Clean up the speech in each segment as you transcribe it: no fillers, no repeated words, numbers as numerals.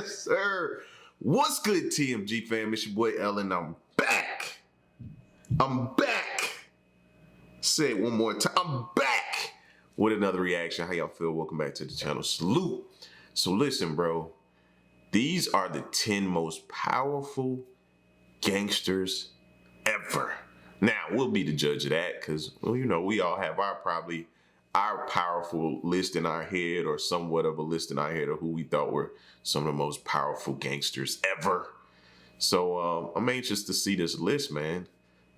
Yes, sir. What's good, TMG fam? It's your boy Ellen. I'm back. Say it one more time. I'm back with another reaction. How y'all feel? Welcome back to the channel. Salute. So listen, bro. These are the 10 most powerful gangsters ever. Now, we'll be the judge of that because, well, you know, we all have our powerful list in our head, or somewhat of a list in our head of who we thought were some of the most powerful gangsters ever. So I'm anxious to see this list, man.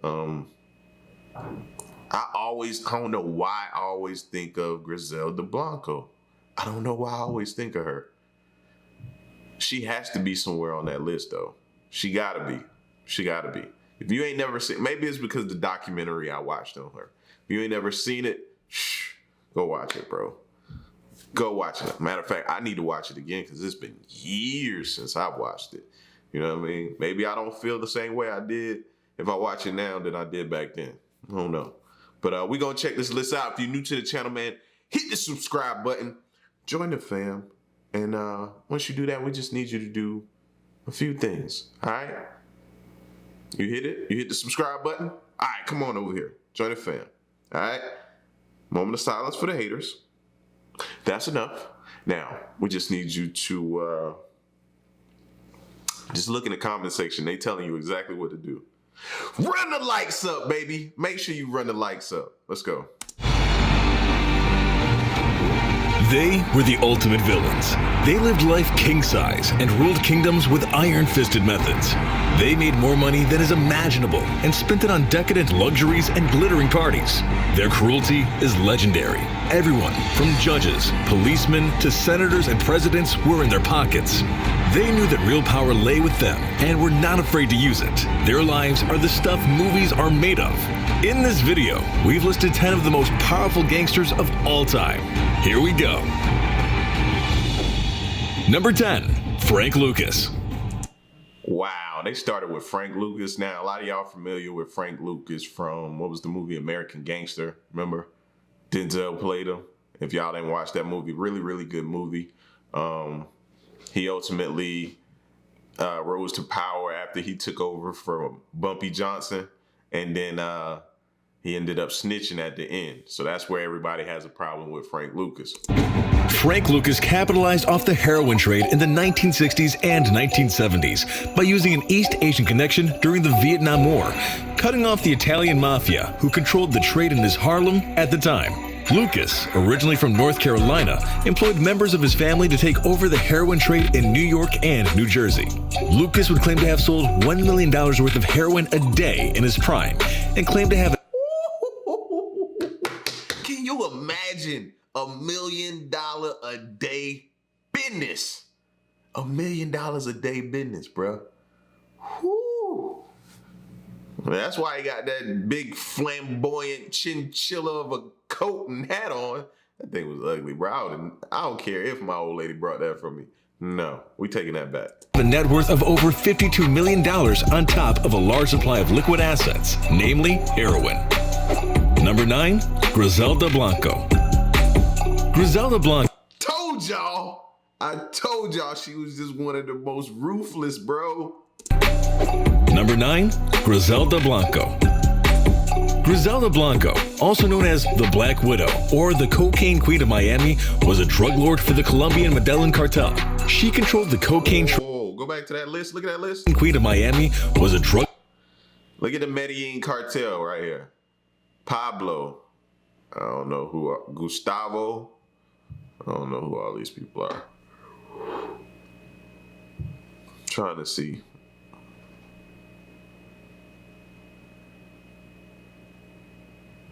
I don't know why I always think of Griselda Blanco. I don't know why I always think of her. She has to be somewhere on that list, though. She gotta be. If you ain't never seen, maybe it's because the documentary I watched on her. If you ain't never seen it, go watch it, bro. Go watch it. Matter of fact, I need to watch it again because it's been years since I've watched it. You know what I mean? Maybe I don't feel the same way I did if I watch it now than I did back then. I don't know. But we're going to check this list out. If you're new to the channel, man, hit the subscribe button. Join the fam. And once you do that, we just need you to do a few things. All right? You hit it? You hit the subscribe button? All right, come on over here. Join the fam. All right? Moment of silence for the haters. That's enough. Now, we just need you to just look in the comment section. They telling you exactly what to do. Run the likes up, baby. Make sure you run the likes up. Let's go. They were the ultimate villains. They lived life king-size and ruled kingdoms with iron-fisted methods. They made more money than is imaginable and spent it on decadent luxuries and glittering parties. Their cruelty is legendary. Everyone, from judges, policemen, to senators and presidents, were in their pockets. They knew that real power lay with them and were not afraid to use it. Their lives are the stuff movies are made of. In this video, we've listed 10 of the most powerful gangsters of all time. Here we go. Number 10, Frank Lucas. Wow, they started with Frank Lucas. Now, a lot of y'all familiar with Frank Lucas from, what was the movie, American Gangster? Remember? Denzel played him. If y'all didn't watch that movie, really, really good movie. He ultimately rose to power after he took over from Bumpy Johnson. And then he ended up snitching at the end. So that's where everybody has a problem with Frank Lucas. Frank Lucas capitalized off the heroin trade in the 1960s and 1970s by using an East Asian connection during the Vietnam War, cutting off the Italian mafia who controlled the trade in his Harlem at the time. Lucas, originally from North Carolina, employed members of his family to take over the heroin trade in New York and New Jersey. Lucas would claim to have sold $1 million worth of heroin a day in his prime and claimed to have Can you imagine $1 million a day business? $1 million a day business, bro. Whoo. That's why he got that big flamboyant chinchilla of a coat and hat on. That thing was ugly, bro. I don't care if my old lady brought that for me. No, we taking that back. A net worth of over $52 million on top of a large supply of liquid assets, namely heroin. Number 9, Griselda Blanco. Griselda Blanco. I told y'all she was just one of the most ruthless, bro. Number 9, Griselda Blanco. Griselda Blanco, also known as the Black Widow or the Cocaine Queen of Miami, was a drug lord for the Colombian Medellin cartel. She controlled the cocaine. Whoa, go back to that list. Look at that list. Queen of Miami was a drug. Look at the Medellin cartel right here. Pablo. I don't know who. Gustavo. I don't know who all these people are. Trying to see.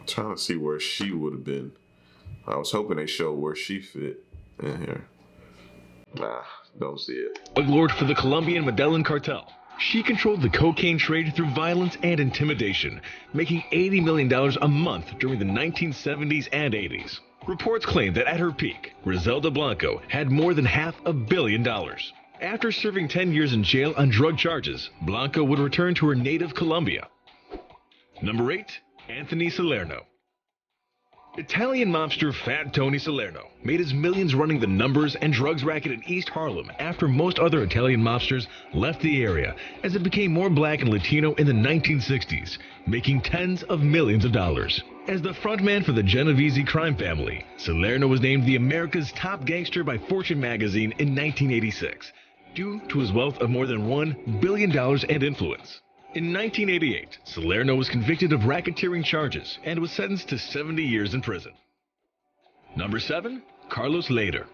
Trying to see where she would have been. I was hoping they showed where she fit in here. Nah, don't see it. Drug lord for the Colombian Medellin cartel. She controlled the cocaine trade through violence and intimidation, making $80 million a month during the 1970s and 80s. Reports claim that at her peak, Griselda Blanco had more than $500 million. After serving 10 years in jail on drug charges, Blanco would return to her native Colombia. Number 8, Anthony Salerno. Italian mobster Fat Tony Salerno made his millions running the numbers and drugs racket in East Harlem after most other Italian mobsters left the area as it became more black and Latino in the 1960s, making tens of millions of dollars. As the frontman for the Genovese crime family, Salerno was named the America's top gangster by Fortune magazine in 1986, due to his wealth of more than $1 billion and influence. In 1988, Salerno was convicted of racketeering charges and was sentenced to 70 years in prison. Number 7. Carlos Lehder.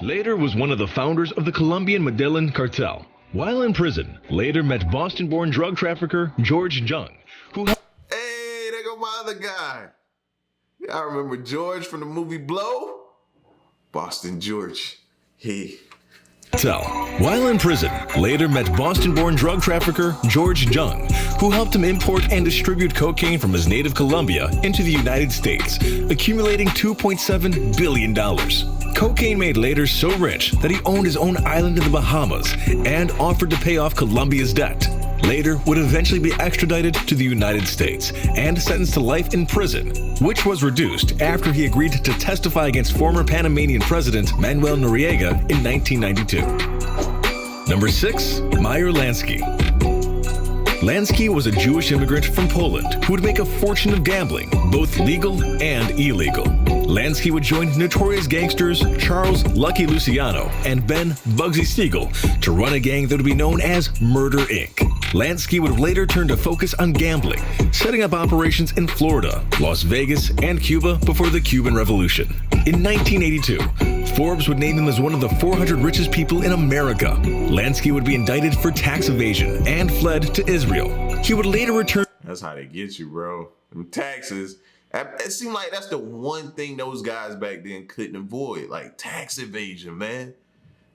Lehder was one of the founders of the Colombian Medellin cartel. While in prison, Lehder met Boston-born drug trafficker George Jung, who helped... Hey, there go my other guy. I remember George from the movie Blow? Boston George. While in prison, Lehder met Boston-born drug trafficker George Jung, who helped him import and distribute cocaine from his native Colombia into the United States, accumulating $2.7 billion. Cocaine made Lehder so rich that he owned his own island in the Bahamas and offered to pay off Colombia's debt. Lehder would eventually be extradited to the United States and sentenced to life in prison, which was reduced after he agreed to testify against former Panamanian President Manuel Noriega in 1992. Number 6. Meyer Lansky. Lansky was a Jewish immigrant from Poland who would make a fortune of gambling, both legal and illegal. Lansky would join notorious gangsters Charles Lucky Luciano and Ben Bugsy Siegel to run a gang that would be known as Murder Inc. Lansky would later turn to focus on gambling, setting up operations in Florida, Las Vegas, and Cuba before the Cuban Revolution. In 1982, Forbes would name him as one of the 400 richest people in America. Lansky would be indicted for tax evasion and fled to Israel. He would later return. That's how they get you, bro. Them taxes. It seemed like that's the one thing those guys back then couldn't avoid, like tax evasion, man.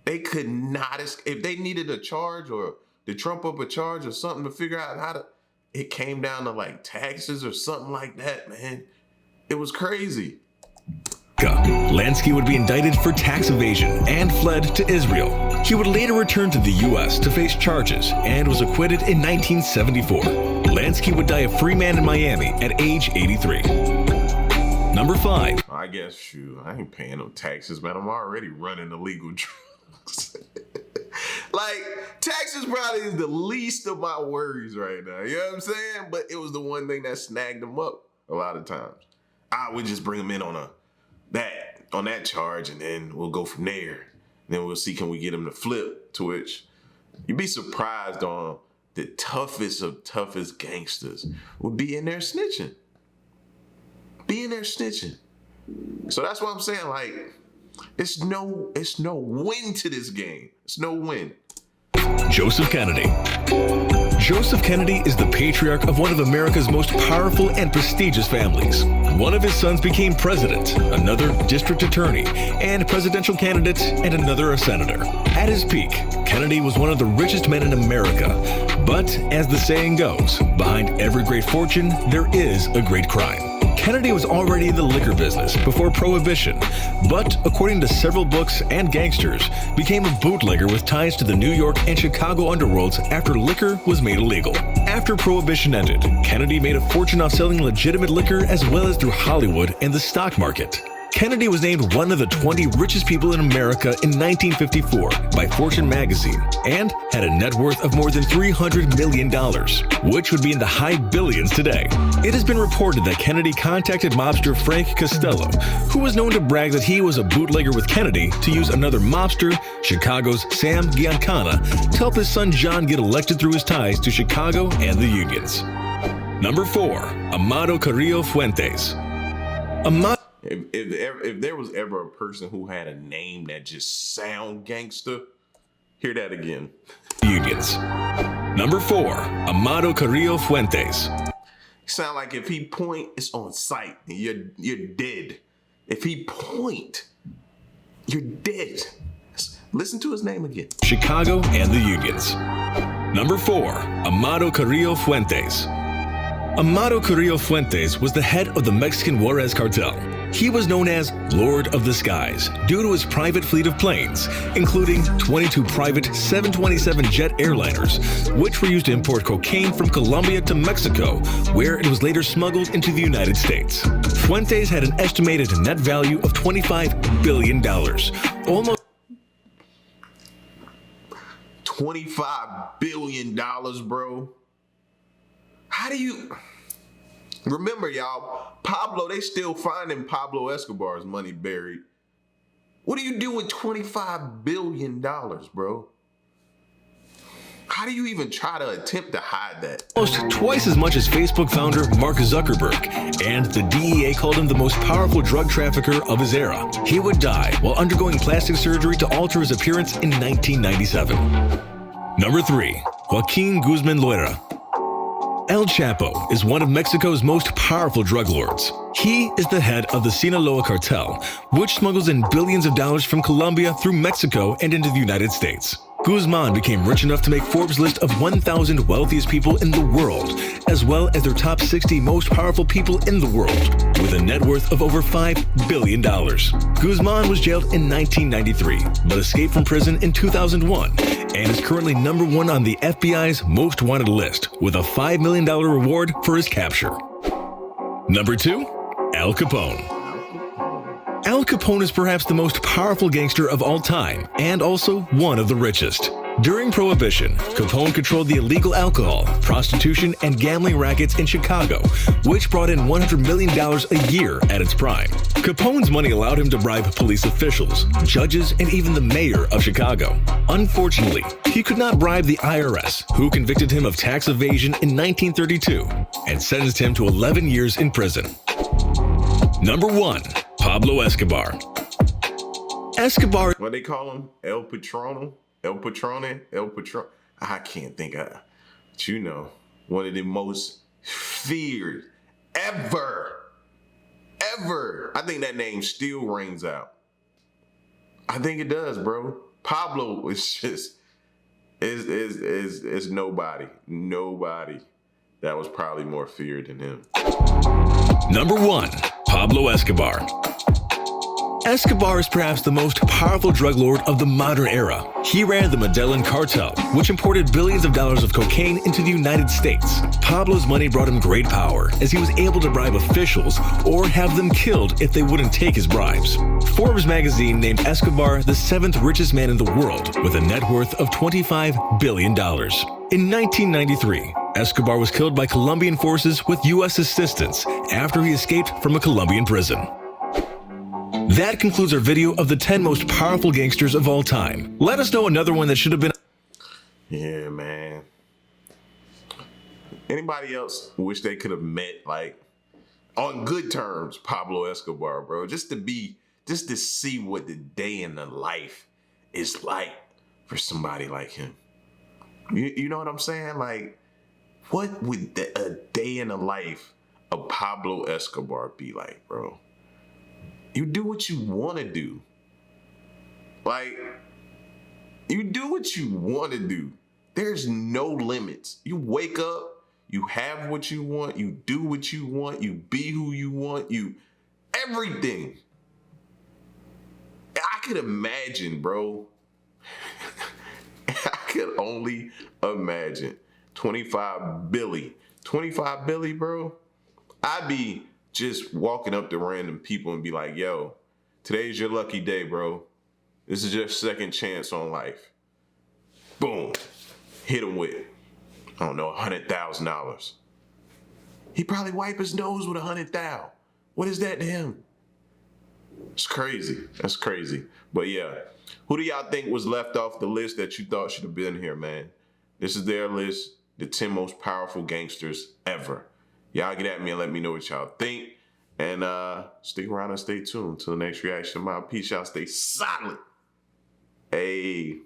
They could not, if they needed a charge or to trump up a charge or something to figure out how to, it came down to like taxes or something like that, man. It was crazy. Lansky would be indicted for tax evasion and fled to Israel. He would later return to the U.S. to face charges and was acquitted in 1974. Lansky would die a free man in Miami at age 83. Number 5. I guess, shoot, I ain't paying no taxes, man. I'm already running illegal drugs. Like, taxes probably is the least of my worries right now. You know what I'm saying? But it was the one thing that snagged them up a lot of times. I would just bring them in on that charge, and then we'll go from there. And then we'll see, can we get them to flip, to which you'd be surprised on the toughest of toughest gangsters would be in there snitching. So that's what I'm saying. Like, it's no win to this game. It's no win. Joseph Kennedy. Joseph Kennedy is the patriarch of one of America's most powerful and prestigious families. One of his sons became president, another district attorney, and presidential candidate, and another a senator. At his peak, Kennedy was one of the richest men in America. But as the saying goes, behind every great fortune, there is a great crime. Kennedy was already in the liquor business before Prohibition, but according to several books and gangsters, became a bootlegger with ties to the New York and Chicago underworlds after liquor was made illegal. After Prohibition ended, Kennedy made a fortune off selling legitimate liquor as well as through Hollywood and the stock market. Kennedy was named one of the 20 richest people in America in 1954 by Fortune magazine and had a net worth of more than $300 million, which would be in the high billions today. It has been reported that Kennedy contacted mobster Frank Costello, who was known to brag that he was a bootlegger with Kennedy, to use another mobster, Chicago's Sam Giancana, to help his son John get elected through his ties to Chicago and the unions. Number 4. Amado Carrillo Fuentes. If there was ever a person who had a name that just sound gangster, hear that again. Unions. Number 4. Amado Carrillo Fuentes. Sound like if he point, it's on sight and you're dead. If he point, you're dead. Listen to his name again. Chicago and the unions. Number 4. Amado Carrillo Fuentes. Amado Carrillo Fuentes was the head of the Mexican Juarez cartel. He was known as Lord of the Skies due to his private fleet of planes, including 22 private 727 jet airliners, which were used to import cocaine from Colombia to Mexico, where it was later smuggled into the United States. Fuentes had an estimated net value of $25 billion, almost $25 billion, bro. How do you... Remember, y'all, Pablo, they still finding Pablo Escobar's money buried. What do you do with $25 billion, bro? How do you even try to attempt to hide that? almost twice as much as Facebook founder Mark Zuckerberg, and the DEA called him the most powerful drug trafficker of his era. He would die while undergoing plastic surgery to alter his appearance in 1997. Number 3. Joaquin Guzman Loera. El Chapo is one of Mexico's most powerful drug lords. He is the head of the Sinaloa cartel, which smuggles in billions of dollars from Colombia through Mexico and into the United States. Guzman became rich enough to make Forbes' list of 1,000 wealthiest people in the world, as well as their top 60 most powerful people in the world, with a net worth of over $5 billion. Guzman was jailed in 1993, but escaped from prison in 2001, and is currently number 1 on the FBI's most wanted list, with a $5 million reward for his capture. Number 2. Al Capone. Al Capone is perhaps the most powerful gangster of all time, and also one of the richest. During Prohibition, Capone controlled the illegal alcohol, prostitution, and gambling rackets in Chicago, which brought in $100 million a year at its prime. Capone's money allowed him to bribe police officials, judges, and even the mayor of Chicago. Unfortunately, he could not bribe the IRS, who convicted him of tax evasion in 1932 and sentenced him to 11 years in prison. Number 1. Pablo Escobar. Escobar. What they call him? El Patrono? El Patrone? El Patron? I can't think of it. But you know, one of the most feared ever. I think that name still rings out. I think it does, bro. Pablo is just, is nobody. Nobody that was probably more feared than him. Number 1. Pablo Escobar. Escobar is perhaps the most powerful drug lord of the modern era. He ran the Medellin cartel, which imported billions of dollars of cocaine into the United States. Pablo's money brought him great power, as he was able to bribe officials or have them killed if they wouldn't take his bribes. Forbes magazine named Escobar the 7th richest man in the world, with a net worth of $25 billion. In 1993, Escobar was killed by Colombian forces with U.S. assistance after he escaped from a Colombian prison. That concludes our video of the 10 most powerful gangsters of all time. Let us know another one that should have been... Yeah, man. Anybody else wish they could have met, like, on good terms, Pablo Escobar, bro? Just to see what the day in the life is like for somebody like him. You know what I'm saying? Like, what would a day in the life of Pablo Escobar be like, bro? You do what you want to do. Like, you do what you want to do. There's no limits. You wake up, you have what you want, you do what you want, you be who you want, you everything. I could imagine, bro. I could only imagine. 25 Billy, bro. I'd be just walking up to random people and be like, yo, today's your lucky day, bro. This is your second chance on life. Boom. Hit him with, I don't know, $100,000. He probably wipe his nose with $100,000. What is that to him? It's crazy. That's crazy. But yeah, who do y'all think was left off the list that you thought should have been here, man? This is their list, the 10 most powerful gangsters ever. Y'all get at me and let me know what y'all think. And stick around and stay tuned till the next reaction. My peace, y'all stay solid. Hey.